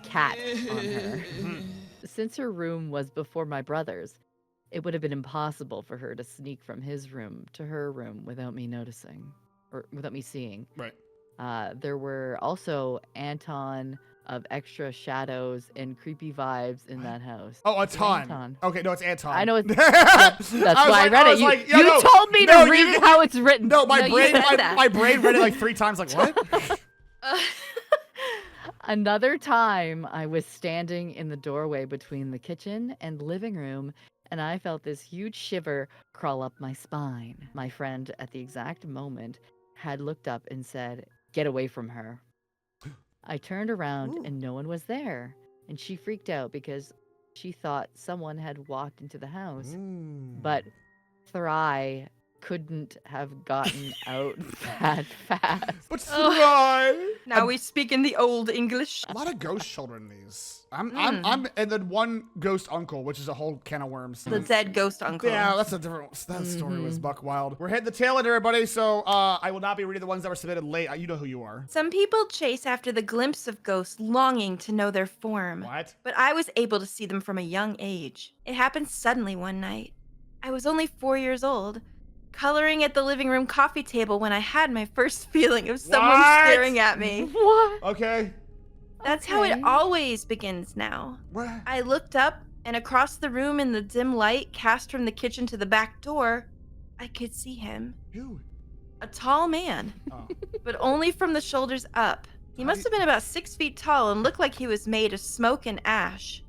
cat on her. Since her room was before my brother's, it would have been impossible for her to sneak from his room to her room without me noticing or without me seeing.
Right.
There were also Anton of extra shadows and creepy vibes in that house.
Oh, a
It's
ton.
Anton.
Okay, no, it's Anton.
I know it's that's why I read it. You told me to read it how it's written.
No, my brain
said that.
my brain read it like 3 times. Like what?
Another time, I was standing in the doorway between the kitchen and living room, and I felt this huge shiver crawl up my spine. My friend, at the exact moment, had looked up and said, "Get away from her." I turned around and no one was there, and she freaked out because she thought someone had walked into the house. But Thry couldn't have gotten out that fast.
But Thry.
Now we speak in the old English.
A lot of ghost children in these. I'm and then one ghost uncle, which is a whole can of worms.
The dead ghost uncle.
Yeah, that's a different. That story was buck wild. We're hitting the tail end, everybody. So I will not be reading the ones that were submitted late. You know who you are.
Some people chase after the glimpse of ghosts, longing to know their form.
What?
But I was able to see them from a young age. It happened suddenly one night. I was only 4 years old, coloring at the living room coffee table when I had my first feeling of someone staring at me.
What?
Okay.
That's how it always begins now.
What?
I looked up, and across the room in the dim light cast from the kitchen to the back door, I could see him.
Who?
A tall man,
Oh.
but only from the shoulders up. He must have been about 6 feet tall and looked like he was made of smoke and ash.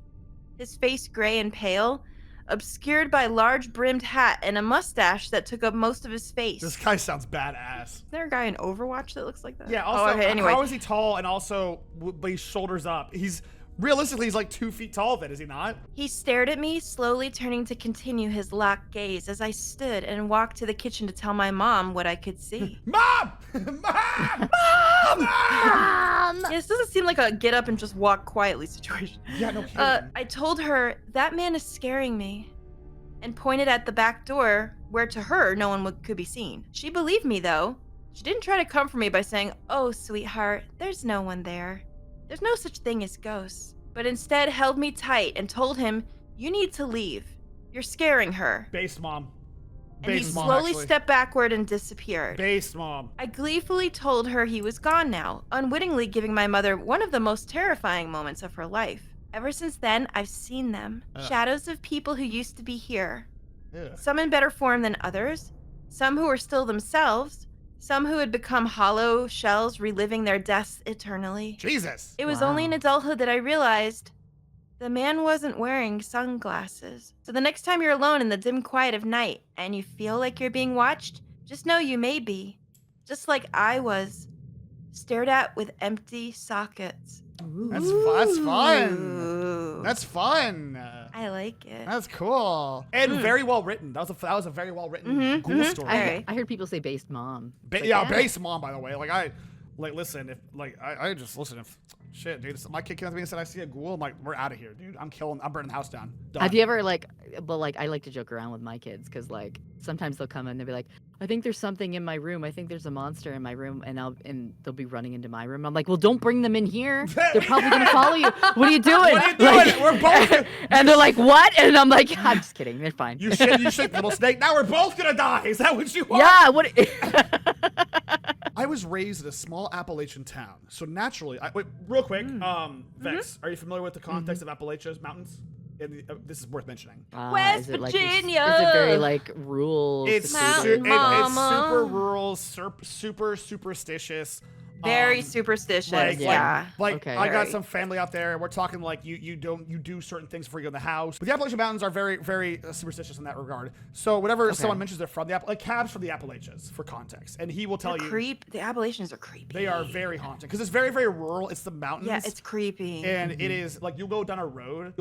His face gray and pale, obscured by a large brimmed hat and a mustache that took up most of his face.
This guy sounds badass.
Is there a guy in Overwatch that looks like that?
Yeah. Also,
okay, anyway.
how is he tall and also he's shoulders up? He's realistically he's like 2 feet tall. Then is he not?
He stared at me, slowly turning to continue his locked gaze as I stood and walked to the kitchen to tell my mom what I could see.
Mom! Mom! Mom!
Mom!
Yeah, this doesn't seem like a get up and just walk quietly situation.
Yeah, no kidding.
I told her, that man is scaring me, and pointed at the back door, where to her, no one could be seen. She believed me, though. She didn't try to comfort me by saying, "Oh, sweetheart, there's no one there. There's no such thing as ghosts," but instead held me tight and told him, "You need to leave. You're scaring her."
Based mom.
And he
Based mom,
slowly
actually.
stepped backward and disappeared.
Based mom.
I gleefully told her he was gone now, unwittingly giving my mother one of the most terrifying moments of her life. Ever since then, I've seen them. Shadows of people who used to be here.
Ugh.
Some in better form than others. Some who were still themselves. Some who had become hollow shells reliving their deaths eternally.
Jesus.
It was only in adulthood that I realized the man wasn't wearing sunglasses. So the next time you're alone in the dim quiet of night and you feel like you're being watched, just know you may be. Just like I was. Stared at with empty sockets.
That's fun.
Ooh.
That's fun.
I like it.
That's cool. And very well written. That was a very well written ghoul story.
Alright.
I heard people say based mom.
Based mom, by the way. Listen, if I just listen if shit, dude. My kid came up to me and said, "I see a ghoul." I'm like, "We're out of here, dude. I'm burning the house down." Done.
Have you ever I like to joke around with my kids because sometimes they'll come and they'll be like, "I think there's something in my room. I think there's a monster in my room," and they'll be running into my room. I'm like, "Well, don't bring them in here. They're probably gonna follow you. What are you doing?"
What are you doing? We're both.
And they're like, "What?" And I'm like, "I'm just kidding. They're fine."
You shake, little snake. Now we're both gonna die. Is that what you want?
Yeah. What?
I was raised in a small Appalachian town, so naturally, wait, real quick, Vex, are you familiar with the context of Appalachia's mountains? This is worth mentioning.
West
is it
Virginia!
Is it very rural?
It's
Mountain
it's
Mama.
super rural, super superstitious.
Very superstitious. Yeah.
Okay.
I got
Very.
some family out there. We're talking you do certain things before you go in the house. But the Appalachian Mountains are very very superstitious in that regard. So whenever someone mentions they're from Cab's from the Appalachians for context, and he will tell you
The Appalachians are creepy.
they are very haunted because it's very very rural. It's the mountains.
Yeah, it's creepy.
And it is you'll go down a road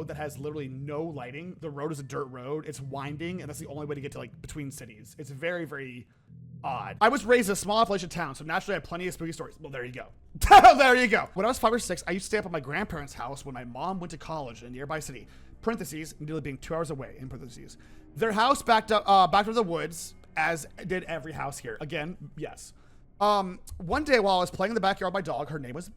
that has literally no lighting. The road is a dirt road. It's winding, and that's the only way to get to between cities. It's very very odd. I was raised in a small Appalachian town, so naturally I have plenty of spooky stories. Well, there you go. There you go. When I was 5 or 6, I used to stay up at my grandparents' house when my mom went to college in a nearby city. Parentheses, nearly being 2 hours away, in parentheses. Their house backed up the woods, as did every house here. Again, yes. One day while I was playing in the backyard with my dog, her name was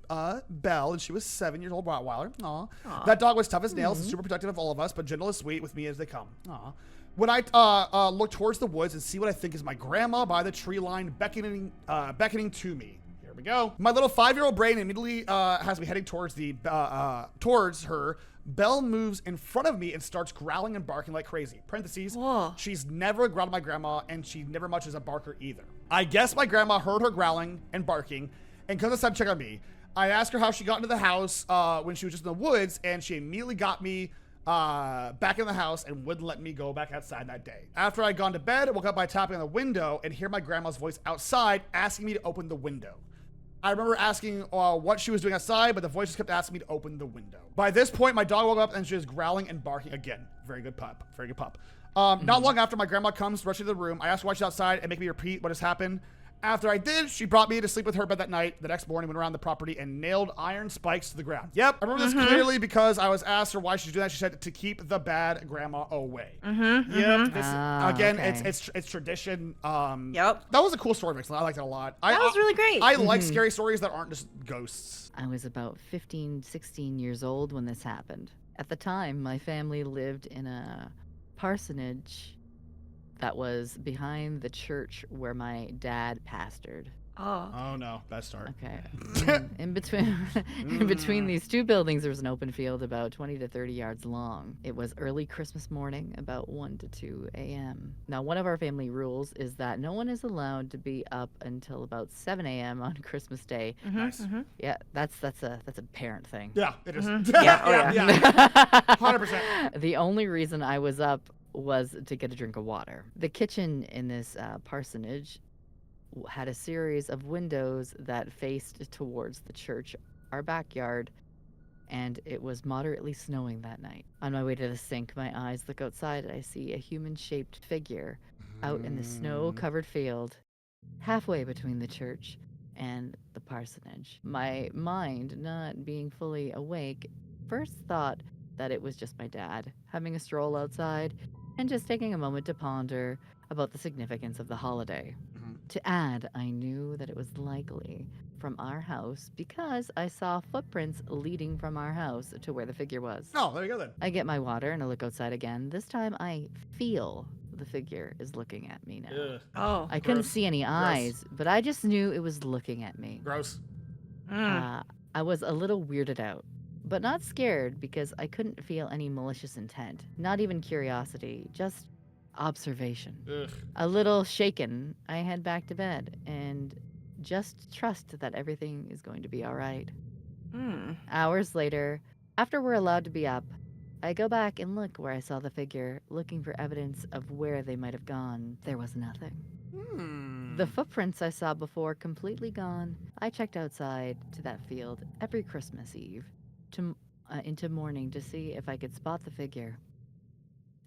Belle, and she was 7 years old Rottweiler. Aw. That dog was tough as nails and super protective of all of us, but gentle and sweet with me as they come. Aw. When I look towards the woods and see what I think is my grandma by the tree line beckoning to me. Here we go. My little 5-year-old brain immediately has me heading towards towards her. Belle moves in front of me and starts growling and barking like crazy. Parentheses.
Whoa.
She's never growled at my grandma, and she never much is a barker either. I guess my grandma heard her growling and barking and comes inside to check on me. I asked her how she got into the house when she was just in the woods, and she immediately got me back in the house and wouldn't let me go back outside that day. After I'd gone to bed, I woke up by tapping on the window and hear my grandma's voice outside asking me to open the window. I remember asking what she was doing outside, but the voice just kept asking me to open the window. By this point, my dog woke up and she was growling and barking again. Very good pup. Very good pup. Not long after my grandma comes rushing to the room, I asked her why she's outside and make me repeat what has happened. After I did, she brought me to sleep with her bed that night. The next morning, went around the property and nailed iron spikes to the ground. Yep, I remember this clearly because I was asked her why she's doing that. She said to keep the bad grandma away. Yep. This, again,
okay.
it's tradition.
Yep.
That was a cool story, Vixen. I liked it a lot.
That was really great.
I like scary stories that aren't just ghosts.
I was about 15, 16 years old when this happened. At the time, my family lived in a parsonage that was behind the church where my dad pastored.
Oh no, bad start.
Okay. In between these two buildings, there was an open field about 20 to 30 yards long. It was early Christmas morning, about 1 to 2 a.m. Now, one of our family rules is that no one is allowed to be up until about 7 a.m. on Christmas Day.
Nice.
Yeah, that's a parent thing.
Yeah, it is.
Yeah,
yeah. 100%.
The only reason I was up was to get a drink of water. The kitchen in this parsonage had a series of windows that faced towards the church, our backyard, and it was moderately snowing that night. On my way to the sink, my eyes look outside and I see a human-shaped figure out in the snow-covered field, halfway between the church and the parsonage. My mind, not being fully awake, first thought that it was just my dad having a stroll outside and just taking a moment to ponder about the significance of the holiday. To add, I knew that it was likely from our house because I saw footprints leading from our house to where the figure was.
Oh, there you go then.
I get my water and I look outside again. This time I feel the figure is looking at me now.
Ugh.
Oh.
I couldn't
Gross.
see any eyes, but I just knew it was looking at me.
Gross.
I was a little weirded out, but not scared because I couldn't feel any malicious intent, not even curiosity, just observation.
Ugh.
A little shaken, I head back to bed and just trust that everything is going to be all right. Hours later, after we're allowed to be up, I go back and look where I saw the figure, looking for evidence of where they might have gone. There was nothing. The footprints I saw before completely gone. I checked outside to that field every Christmas Eve into morning to see if I could spot the figure.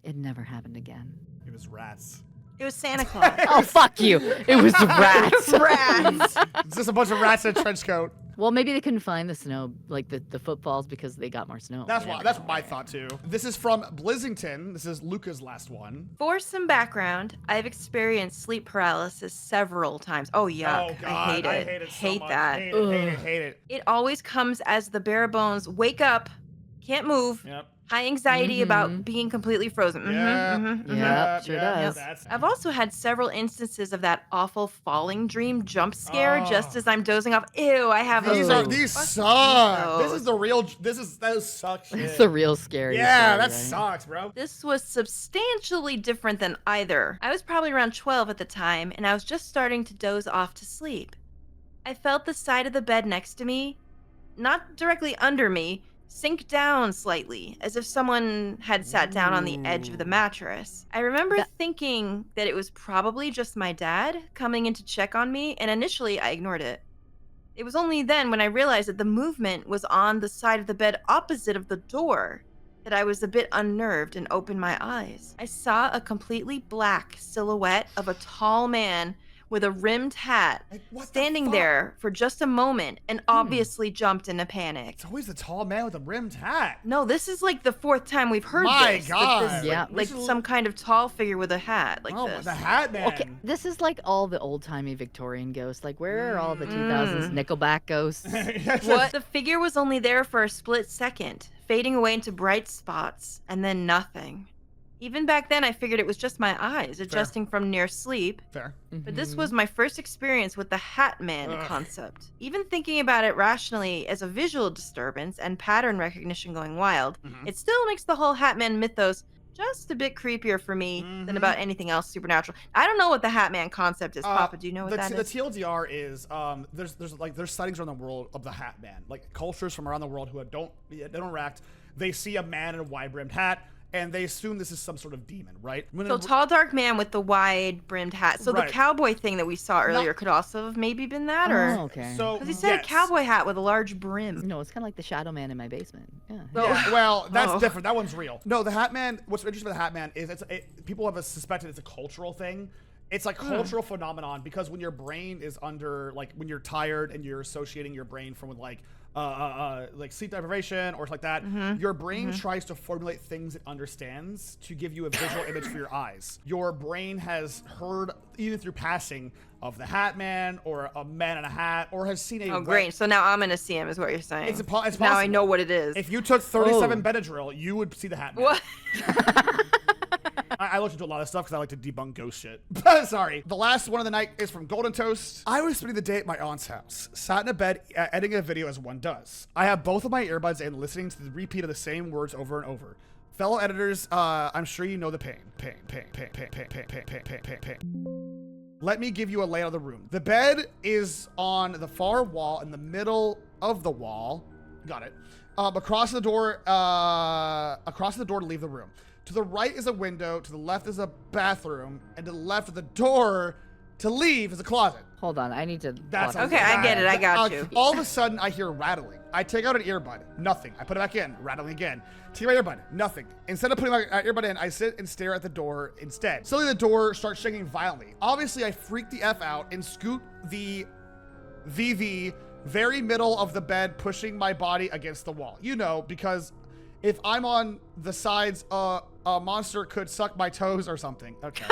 It never happened again.
It was rats.
It was Santa Claus.
Oh, fuck you. It was rats.
Rats.
It's just a bunch of rats in a trench coat.
Well, maybe they couldn't find the snow, like the footfalls, because they got more snow.
That's
They
why.
never
That's
know.
my thought too. This is from Blizzington. This is Luca's last one.
For some background, I've experienced sleep paralysis several times. Oh, yuck.
Oh God,
I hate it.
I hate it so much.
that.
Hate it. Hate it. Hate it.
It always comes as the bare bones. Wake up, can't move.
Yep.
High anxiety about being completely frozen.
Yeah, sure does.
That's
I've also had several instances of that awful falling dream jump scare just as I'm dozing off. Ew, I have
These
those.
are these
Fuck
suck.
those.
This is the real. Those suck shit.
It's a real scary
Yeah,
story,
that
right?
sucks, bro.
This was substantially different than either. I was probably around 12 at the time, and I was just starting to doze off to sleep. I felt the side of the bed next to me, not directly under me, sink down slightly, as if someone had sat down on the edge of the mattress. I remember thinking that it was probably just my dad coming in to check on me, and initially I ignored it. It was only then when I realized that the movement was on the side of the bed opposite of the door that I was a bit unnerved and opened my eyes. I saw a completely black silhouette of a tall man with a rimmed hat,
Like, what the
standing
fuck?
there for just a moment and obviously jumped into panic.
It's always the tall man with a rimmed hat.
No, this is like the 4th time we've heard
My
this.
God.
That this,
Yeah.
like
This is-
some kind of tall figure with a hat like
Oh,
this.
the hat man.
Okay, this is like all the old-timey Victorian ghosts. Like, where are all the 2000s Nickelback ghosts?
What? The figure was only there for a split second, fading away into bright spots, and then nothing. Even back then, I figured it was just my eyes adjusting from near sleep.
Fair.
But this was my first experience with the Hat Man
Ugh.
concept. Even thinking about it rationally as a visual disturbance and pattern recognition going wild,
Mhm.
it still makes the whole Hat Man mythos just a bit creepier for me
Mhm.
than about anything else supernatural. I don't know what the Hat Man concept is, Papa. Do you know what that
the
is?
TLDR is there's sightings around the world of the hat man, like cultures from around the world who don't interact. They see a man in a wide-brimmed hat, and they assume this is some sort of demon, right?
So tall, dark man with the wide brimmed hat. So
Right.
the cowboy thing that we saw earlier could also have maybe been that, or
Oh, okay.
So
because he said a
yes.
cowboy hat with a large brim.
No, it's kind of like the Shadow Man in my basement. Yeah.
Yeah, well, that's
Oh.
different. That one's real. No, the Hat Man. What's interesting about the Hat Man is people have suspected it's a cultural thing. It's like cultural phenomenon because when your brain is under, like, when you're tired and you're associating your brain from with like sleep deprivation or like that, your brain tries to formulate things it understands to give you a visual image for your eyes. Your brain has heard either through passing of the Hat Man or a man in a hat, or has seen a
Oh, great. So now I'm going to see him, is what you're saying.
It's possible.
Now I know what it is.
If you took 37 Benadryl, you would see the Hat Man.
What?
I looked into a lot of stuff because I like to debunk ghost shit. Sorry. The last one of the night is from Golden Toast. I was spending the day at my aunt's house, sat in a bed, editing a video as one does. I have both of my earbuds in, listening to the repeat of the same words over and over. Fellow editors, I'm sure you know the pain. Pain. Let me give you a layout of the room. The bed is on the far wall in the middle of the wall. Got it. Across the door to leave the room. To the right is a window, to the left is a bathroom, and to the left of the door to leave is a closet.
Hold on, I need to.
That's
plot
Okay, I get it. I got you.
All of a sudden, I hear rattling. I take out an earbud. Nothing. I put it back in. Rattling again. Take my earbud. Nothing. Instead of putting my earbud in, I sit and stare at the door instead. Suddenly, the door starts shaking violently. Obviously, I freak the F out and scoot the VV very middle of the bed, pushing my body against the wall. You know, because if I'm on the sides, a monster could suck my toes or something. Okay.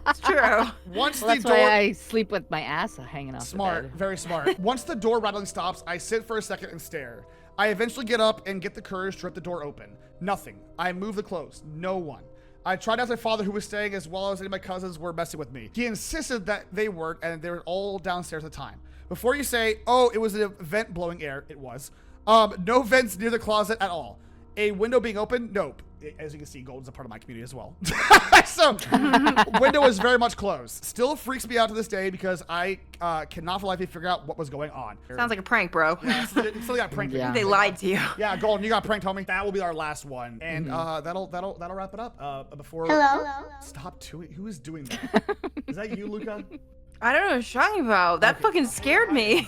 It's true.
Once
Well,
the
that's
door...
why I sleep with my ass hanging off
Smart,
the bed.
very smart. Once the door rattling stops, I sit for a second and stare. I eventually get up and get the courage to rip the door open. Nothing. I move the clothes. No one. I tried to ask my father who was staying, as well as any of my cousins were messing with me. He insisted that they weren't, and they were all downstairs at the time. Before you say, oh, it was an vent blowing air, it was. No vents near the closet at all. A window being open? Nope. As you can see, Golden's a part of my community as well. So, window is very much closed. Still freaks me out to this day because I cannot for life figure out what was going on.
Sounds like a prank, bro.
Yeah, still got pranked.
Yeah.
They lied to you.
Yeah, Golden, you got pranked, homie. That will be our last one, and that'll wrap it up. Before stop doing. Who is doing that? Is that you, Luca?
I don't know what you're talking about. That fucking scared me.